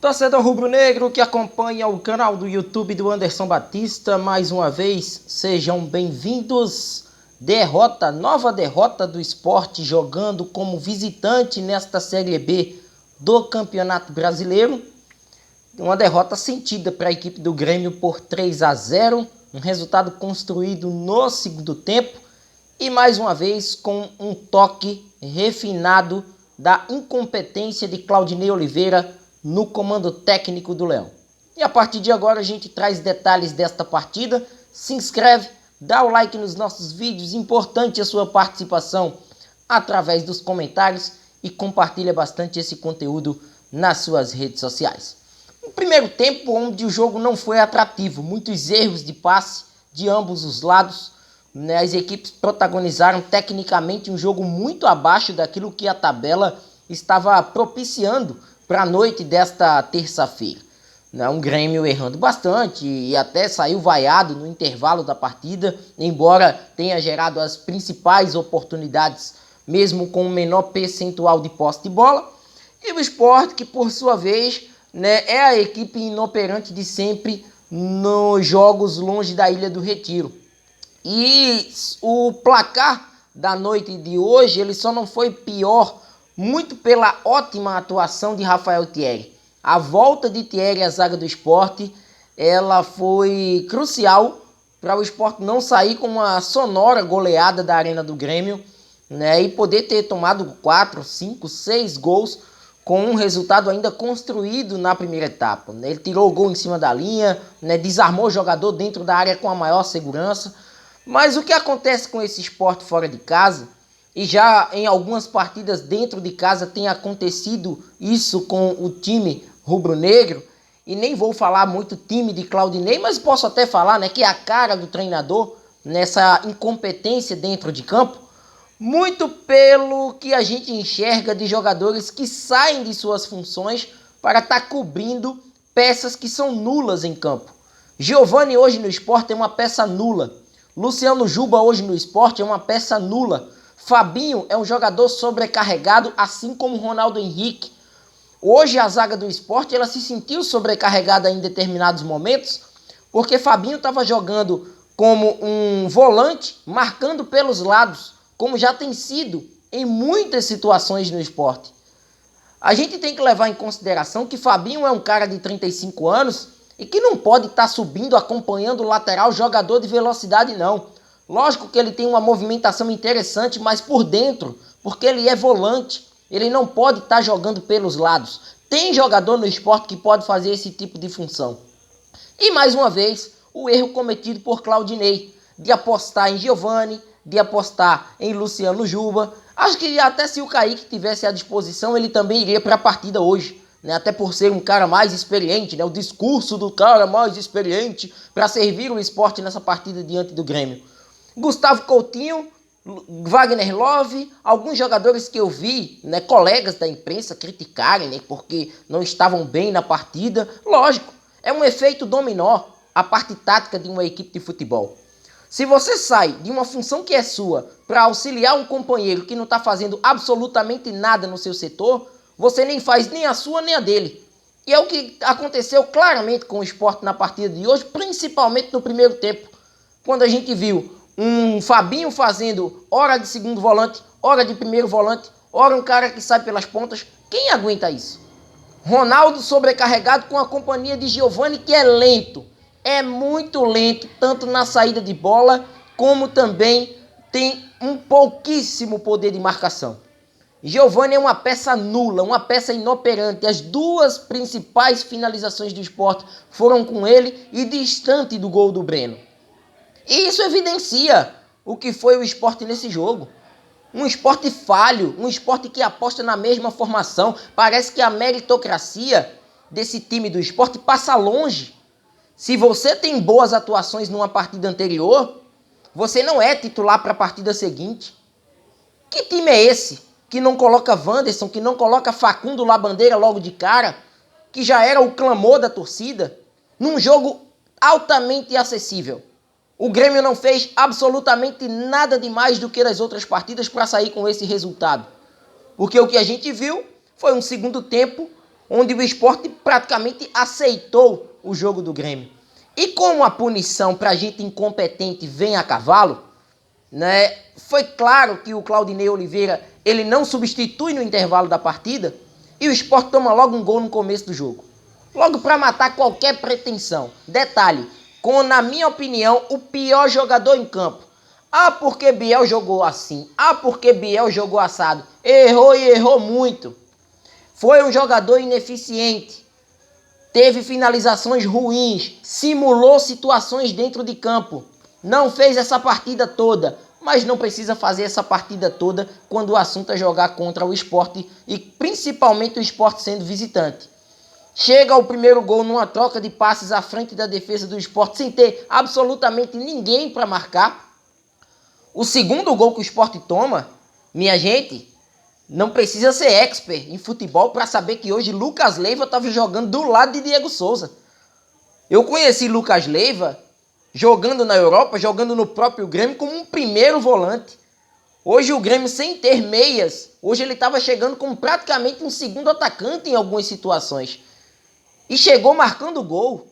Torcedor rubro-negro que acompanha o canal do YouTube do Anderson Batista, mais uma vez, sejam bem-vindos. Nova derrota do Sport jogando como visitante nesta Série B do Campeonato Brasileiro. Uma derrota sentida para a equipe do Grêmio por 3-0, um resultado construído no segundo tempo e mais uma vez com um toque refinado da incompetência de Claudinei Oliveira no comando técnico do Leão. E a partir de agora a gente traz detalhes desta partida. Se inscreve, dá o like nos nossos vídeos, importante a sua participação através dos comentários e compartilha bastante esse conteúdo nas suas redes sociais. No primeiro tempo, onde o jogo não foi atrativo, muitos erros de passe de ambos os lados, as equipes protagonizaram tecnicamente um jogo muito abaixo daquilo que a tabela estava propiciando para a noite desta terça-feira. Um Grêmio errando bastante e até saiu vaiado no intervalo da partida, embora tenha gerado as principais oportunidades, mesmo com o menor percentual de posse de bola. E o Sport, que por sua vez é a equipe inoperante de sempre nos jogos longe da Ilha do Retiro. E o placar da noite de hoje ele só não foi pior muito pela ótima atuação de Rafael Thierry. A volta de Thierry à zaga do Sport, ela foi crucial para o Sport não sair com uma sonora goleada da Arena do Grêmio, e poder ter tomado 4, 5, 6 gols com um resultado ainda construído na primeira etapa. Ele tirou o gol em cima da linha, desarmou o jogador dentro da área com a maior segurança. Mas o que acontece com esse Sport fora de casa, e já em algumas partidas dentro de casa tem acontecido isso com o time rubro-negro, e nem vou falar muito time de Claudinei, mas posso até falar que é a cara do treinador nessa incompetência dentro de campo, muito pelo que a gente enxerga de jogadores que saem de suas funções para estar cobrindo peças que são nulas em campo. Giovani hoje no Sport é uma peça nula. Luciano Juba hoje no Sport é uma peça nula. Fabinho é um jogador sobrecarregado, assim como Ronaldo Henrique. Hoje a zaga do Sport ela se sentiu sobrecarregada em determinados momentos, porque Fabinho estava jogando como um volante, marcando pelos lados, como já tem sido em muitas situações no Sport. A gente tem que levar em consideração que Fabinho é um cara de 35 anos e que não pode estar subindo, acompanhando o lateral jogador de velocidade, não. Lógico que ele tem uma movimentação interessante, mas por dentro, porque ele é volante, ele não pode estar jogando pelos lados. Tem jogador no Sport que pode fazer esse tipo de função. E mais uma vez, o erro cometido por Claudinei, de apostar em Giovani, de apostar em Luciano Juba. Acho que até se o Kaique tivesse à disposição, ele também iria para a partida hoje. Até por ser um cara mais experiente, o discurso do cara mais experiente para servir o Sport nessa partida diante do Grêmio. Gustavo Coutinho, Wagner Love, alguns jogadores que eu vi, colegas da imprensa criticarem, porque não estavam bem na partida. Lógico, é um efeito dominó, a parte tática de uma equipe de futebol. Se você sai de uma função que é sua para auxiliar um companheiro que não está fazendo absolutamente nada no seu setor, você nem faz nem a sua nem a dele. E é o que aconteceu claramente com o Sport na partida de hoje, principalmente no primeiro tempo, quando a gente viu um Fabinho fazendo hora de segundo volante, hora de primeiro volante, hora um cara que sai pelas pontas. Quem aguenta isso? Ronaldo sobrecarregado com a companhia de Giovani, que é lento. É muito lento, tanto na saída de bola, como também tem um pouquíssimo poder de marcação. Giovani é uma peça nula, uma peça inoperante. As duas principais finalizações do Sport foram com ele e distante do gol do Breno. E isso evidencia o que foi o Sport nesse jogo. Um Sport falho, um Sport que aposta na mesma formação. Parece que a meritocracia desse time do Sport passa longe. Se você tem boas atuações numa partida anterior, você não é titular para a partida seguinte. Que time é esse que não coloca Wanderson, que não coloca Facundo Labandeira logo de cara, que já era o clamor da torcida, num jogo altamente acessível? O Grêmio não fez absolutamente nada demais do que nas outras partidas para sair com esse resultado. Porque o que a gente viu foi um segundo tempo onde o Sport praticamente aceitou o jogo do Grêmio. E como a punição para gente incompetente vem a cavalo, né, foi claro que o Claudinei Oliveira ele não substitui no intervalo da partida e o Sport toma logo um gol no começo do jogo. Logo para matar qualquer pretensão. Detalhe, com, na minha opinião, o pior jogador em campo. Ah, porque Biel jogou assim. Ah, porque Biel jogou assado. Errou e errou muito. Foi um jogador ineficiente. Teve finalizações ruins. Simulou situações dentro de campo. Não fez essa partida toda. Mas não precisa fazer essa partida toda quando o assunto é jogar contra o Sport. E principalmente o Sport sendo visitante. Chega ao primeiro gol numa troca de passes à frente da defesa do Sport sem ter absolutamente ninguém para marcar. O segundo gol que o Sport toma, minha gente, não precisa ser expert em futebol para saber que hoje Lucas Leiva estava jogando do lado de Diego Souza. Eu conheci Lucas Leiva jogando na Europa, jogando no próprio Grêmio como um primeiro volante. Hoje o Grêmio sem ter meias, hoje ele estava chegando como praticamente um segundo atacante em algumas situações. E chegou marcando gol.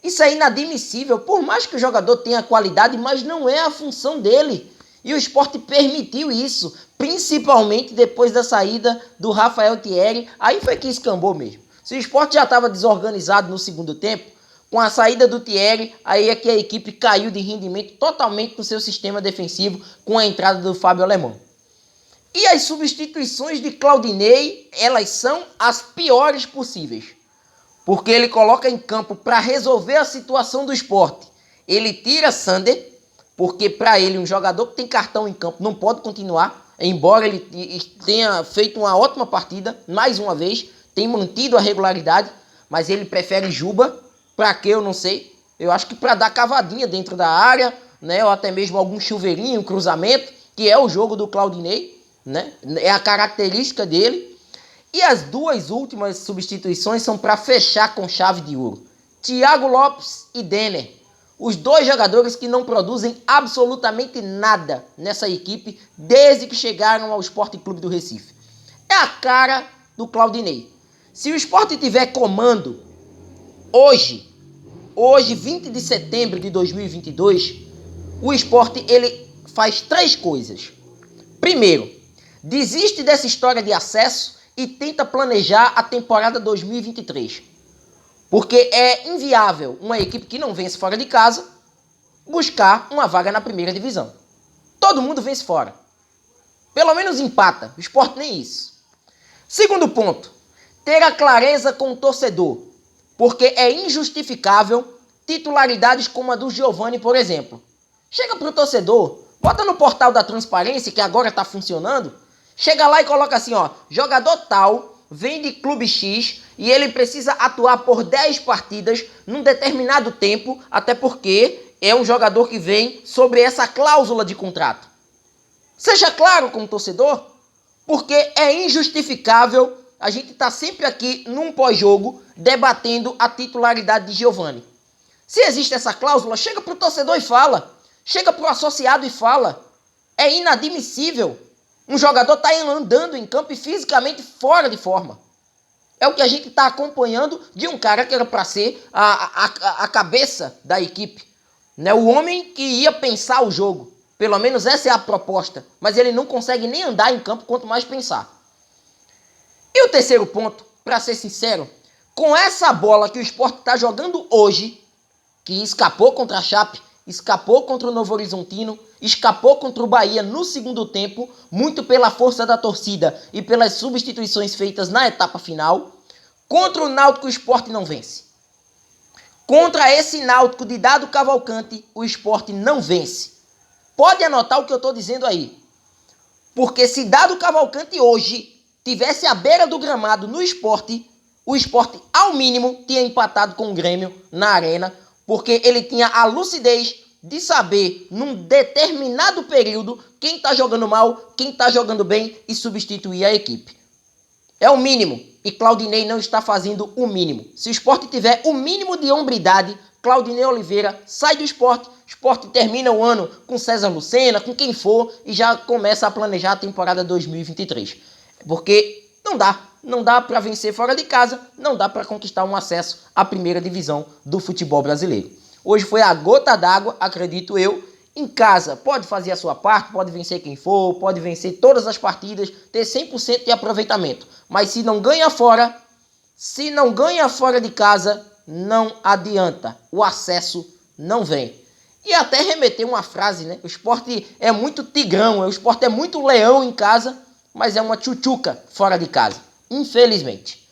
Isso é inadmissível. Por mais que o jogador tenha qualidade, mas não é a função dele. E o Sport permitiu isso. Principalmente depois da saída do Rafael Thierry. Aí foi que escambou mesmo. Se o Sport já estava desorganizado no segundo tempo, com a saída do Thierry, aí é que a equipe caiu de rendimento totalmente no seu sistema defensivo com a entrada do Fábio Alemão. E as substituições de Claudinei, elas são as piores possíveis. Porque ele coloca em campo para resolver a situação do Sport. Ele tira Sander, porque para ele um jogador que tem cartão em campo não pode continuar, embora ele tenha feito uma ótima partida, mais uma vez, tem mantido a regularidade, mas ele prefere Juba, para que eu não sei, eu acho que para dar cavadinha dentro da área, né, ou até mesmo algum chuveirinho, cruzamento, que é o jogo do Claudinei, né, é a característica dele. E as duas últimas substituições são para fechar com chave de ouro. Thiago Lopes e Denner. Os dois jogadores que não produzem absolutamente nada nessa equipe desde que chegaram ao Sport Clube do Recife. É a cara do Claudinei. Se o Sport tiver comando hoje, 20 de setembro de 2022, o Sport ele faz 3 coisas. Primeiro, desiste dessa história de acesso e tenta planejar a temporada 2023. Porque é inviável uma equipe que não vence fora de casa buscar uma vaga na primeira divisão. Todo mundo vence fora. Pelo menos empata. O Sport nem isso. Segundo ponto, ter a clareza com o torcedor. Porque é injustificável titularidades como a do Giovani, por exemplo. Chega pro torcedor, bota no portal da transparência, que agora está funcionando. Chega lá e coloca assim, ó, jogador tal vem de clube X e ele precisa atuar por 10 partidas num determinado tempo, até porque é um jogador que vem sobre essa cláusula de contrato. Seja claro como torcedor, porque é injustificável a gente estar sempre aqui num pós-jogo debatendo a titularidade de Giovani. Se existe essa cláusula, chega pro torcedor e fala. Chega pro associado e fala. É inadmissível um jogador tá andando em campo e fisicamente fora de forma. É o que a gente está acompanhando de um cara que era para ser a cabeça da equipe. Né? O homem que ia pensar o jogo. Pelo menos essa é a proposta. Mas ele não consegue nem andar em campo, quanto mais pensar. E o terceiro ponto, para ser sincero, com essa bola que o Sport está jogando hoje, que escapou contra a Chape, escapou contra o Novo Horizontino, escapou contra o Bahia no segundo tempo, muito pela força da torcida e pelas substituições feitas na etapa final. Contra o Náutico, o Sport não vence. Contra esse Náutico de Dado Cavalcante, o Sport não vence. Pode anotar o que eu estou dizendo aí. Porque se Dado Cavalcante hoje tivesse à beira do gramado no Sport, o Sport, ao mínimo, tinha empatado com o Grêmio na arena, porque ele tinha a lucidez de saber, num determinado período, quem está jogando mal, quem está jogando bem e substituir a equipe. É o mínimo. E Claudinei não está fazendo o mínimo. Se o Sport tiver o mínimo de hombridade, Claudinei Oliveira sai do Sport, o Sport termina o ano com César Lucena, com quem for, e já começa a planejar a temporada 2023. Porque não dá. não dá para vencer fora de casa, não dá para conquistar um acesso à primeira divisão do futebol brasileiro. Hoje foi a gota d'água, acredito eu. Em casa, pode fazer a sua parte, pode vencer quem for, pode vencer todas as partidas, ter 100% de aproveitamento. Mas se não ganha fora de casa, não adianta. O acesso não vem. E até remeter uma frase, né? O Sport é muito tigrão, o Sport é muito leão em casa, mas é uma tchutchuca fora de casa. Infelizmente.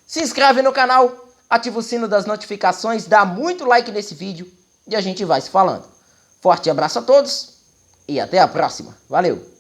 Se inscreve no canal, ativa o sino das notificações, dá muito like nesse vídeo e a gente vai se falando. Forte abraço a todos e até a próxima. Valeu!